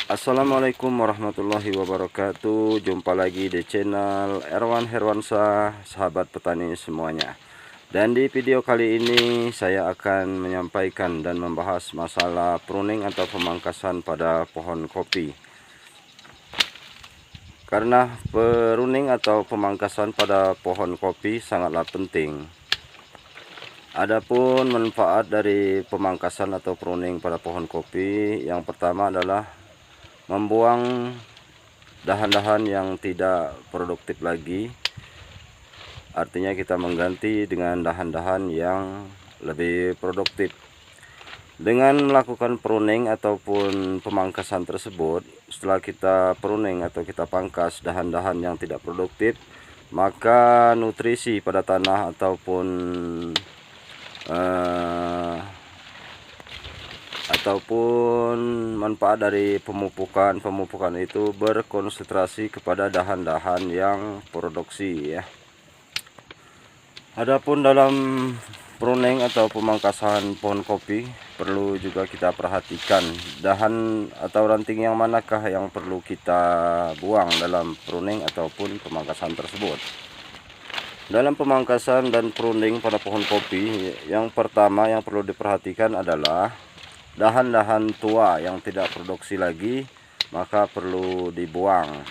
Assalamualaikum warahmatullahi wabarakatuh. Jumpa lagi di channel Erwan Herwansyah, sahabat petani semuanya. Dan di video kali ini saya akan menyampaikan dan membahas masalah pruning atau pemangkasan pada pohon kopi. Karena pruning atau pemangkasan pada pohon kopi sangatlah penting. Adapun manfaat dari pemangkasan atau pruning pada pohon kopi, yang pertama adalah membuang dahan-dahan yang tidak produktif lagi. Artinya kita mengganti dengan dahan-dahan yang lebih produktif. Dengan melakukan pruning ataupun pemangkasan tersebut, setelah kita pruning atau kita pangkas dahan-dahan yang tidak produktif, maka nutrisi pada tanah ataupun manfaat dari pemupukan itu berkonsentrasi kepada dahan-dahan yang produksi ya. Adapun dalam pruning atau pemangkasan pohon kopi, perlu juga kita perhatikan dahan atau ranting yang manakah yang perlu kita buang dalam pruning ataupun pemangkasan tersebut. Dalam pemangkasan dan pruning pada pohon kopi, yang pertama yang perlu diperhatikan adalah dahan-dahan tua yang tidak produksi lagi, maka perlu dibuang.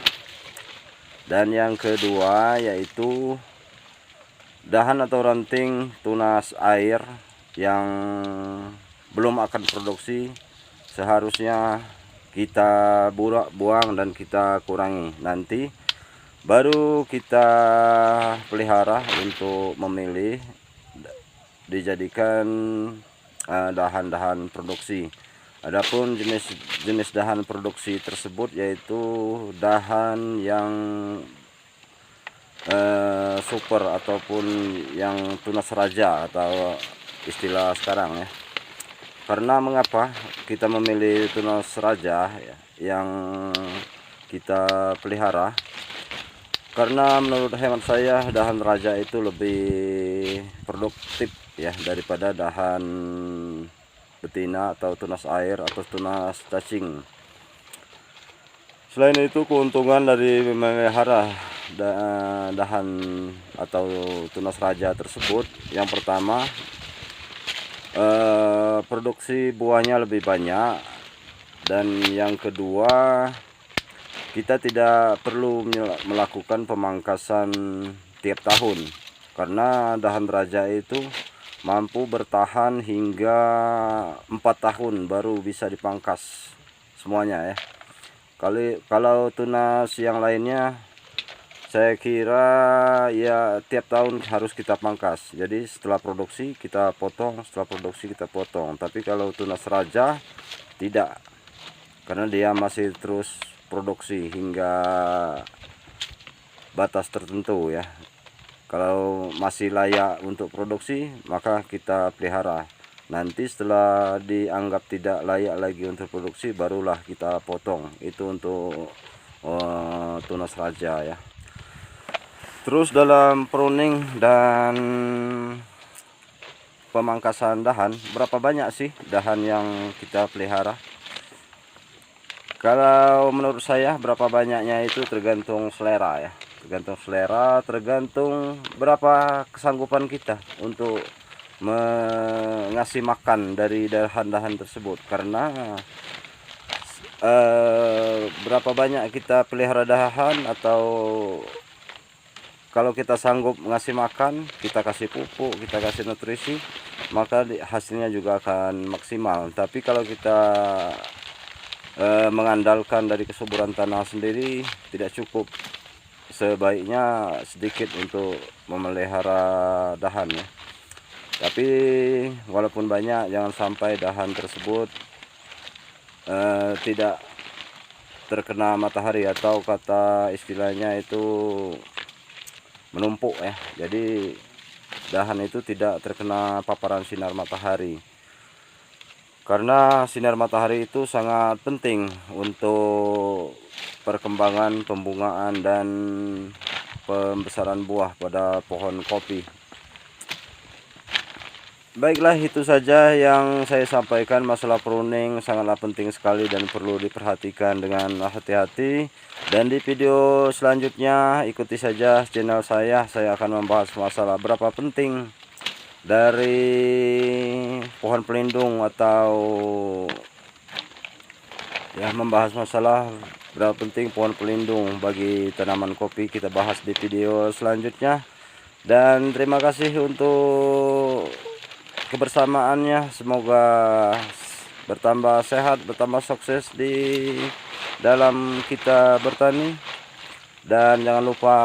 Dan yang kedua yaitu dahan atau ranting tunas air yang belum akan produksi, seharusnya kita buang dan kita kurangi. Nanti baru kita pelihara untuk memilih dijadikan dahan-dahan produksi. Adapun jenis dahan produksi tersebut yaitu dahan yang super ataupun yang tunas raja atau istilah sekarang ya. Karena mengapa kita memilih tunas raja ya, yang kita pelihara? Karena menurut hemat saya dahan raja itu lebih produktif ya daripada dahan betina atau tunas air atau tunas cacing. Selain itu, keuntungan dari memelihara dahan atau tunas raja tersebut, yang pertama produksi buahnya lebih banyak, dan yang kedua kita tidak perlu melakukan pemangkasan tiap tahun, karena dahan raja itu mampu bertahan hingga 4 tahun baru bisa dipangkas semuanya ya. Kalau tunas yang lainnya saya kira ya tiap tahun harus kita pangkas. Jadi setelah produksi kita potong, setelah produksi kita potong. Tapi kalau tunas raja tidak, karena dia masih terus produksi hingga batas tertentu ya. Kalau masih layak untuk produksi, maka kita pelihara. Nanti setelah dianggap tidak layak lagi untuk produksi, barulah kita potong. Itu untuk tunas raja ya. Terus dalam pruning dan pemangkasan dahan, berapa banyak sih dahan yang kita pelihara? Kalau menurut saya berapa banyaknya itu tergantung selera ya. Tergantung selera, tergantung berapa kesanggupan kita untuk mengasih makan dari dahan-dahan tersebut. Karena berapa banyak kita pelihara dahan, atau kalau kita sanggup ngasih makan, kita kasih pupuk, kita kasih nutrisi, maka hasilnya juga akan maksimal. Tapi kalau kita mengandalkan dari kesuburan tanah sendiri, tidak cukup. Sebaiknya sedikit untuk memelihara dahan ya. Tapi walaupun banyak, jangan sampai dahan tersebut tidak terkena matahari, atau kata istilahnya itu menumpuk ya. Jadi dahan itu tidak terkena paparan sinar matahari. Karena sinar matahari itu sangat penting untuk perkembangan, pembungaan, dan pembesaran buah pada pohon kopi. Baiklah, itu saja yang saya sampaikan. Masalah pruning sangatlah penting sekali dan perlu diperhatikan dengan hati-hati. Dan di video selanjutnya ikuti saja channel saya akan membahas masalah berapa penting dari pohon pelindung, atau ya, membahas masalah berapa penting pohon pelindung bagi tanaman kopi. Kita bahas di video selanjutnya. Dan terima kasih untuk kebersamaannya. Semoga bertambah sehat, bertambah sukses di dalam kita bertani. Dan jangan lupa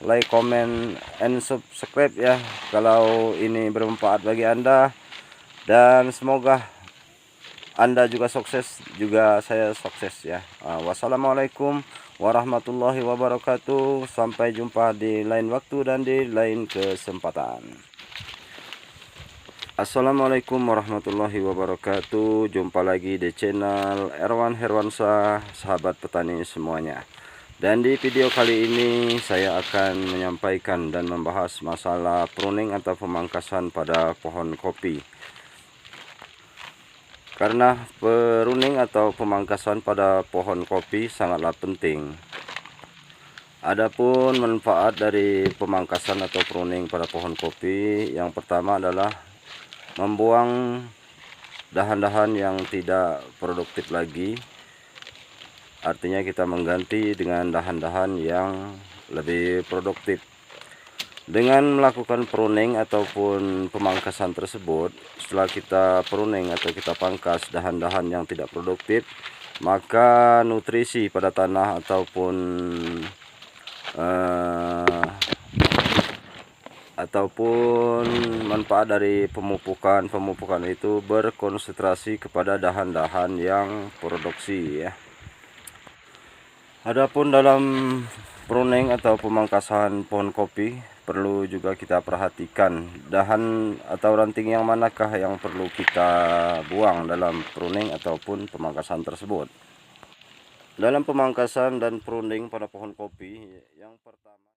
like, comment, and subscribe ya, kalau ini bermanfaat bagi Anda. Dan semoga Anda juga sukses, juga saya sukses ya. Wassalamualaikum warahmatullahi wabarakatuh. Sampai jumpa di lain waktu dan di lain kesempatan. Assalamualaikum warahmatullahi wabarakatuh. Jumpa lagi di channel Erwan Herwansyah, sahabat petani semuanya. Dan di video kali ini saya akan menyampaikan dan membahas masalah pruning atau pemangkasan pada pohon kopi. Karena pruning atau pemangkasan pada pohon kopi sangatlah penting. Adapun manfaat dari pemangkasan atau pruning pada pohon kopi, yang pertama adalah membuang dahan-dahan yang tidak produktif lagi. Artinya kita mengganti dengan dahan-dahan yang lebih produktif. Dengan melakukan pruning ataupun pemangkasan tersebut, setelah kita pruning atau kita pangkas dahan-dahan yang tidak produktif, maka nutrisi pada tanah ataupun manfaat dari pemupukan itu berkonsentrasi kepada dahan-dahan yang produksi ya. Adapun dalam pruning atau pemangkasan pohon kopi, perlu juga kita perhatikan dahan atau ranting yang manakah yang perlu kita buang dalam pruning ataupun pemangkasan tersebut. Dalam pemangkasan dan pruning pada pohon kopi, yang pertama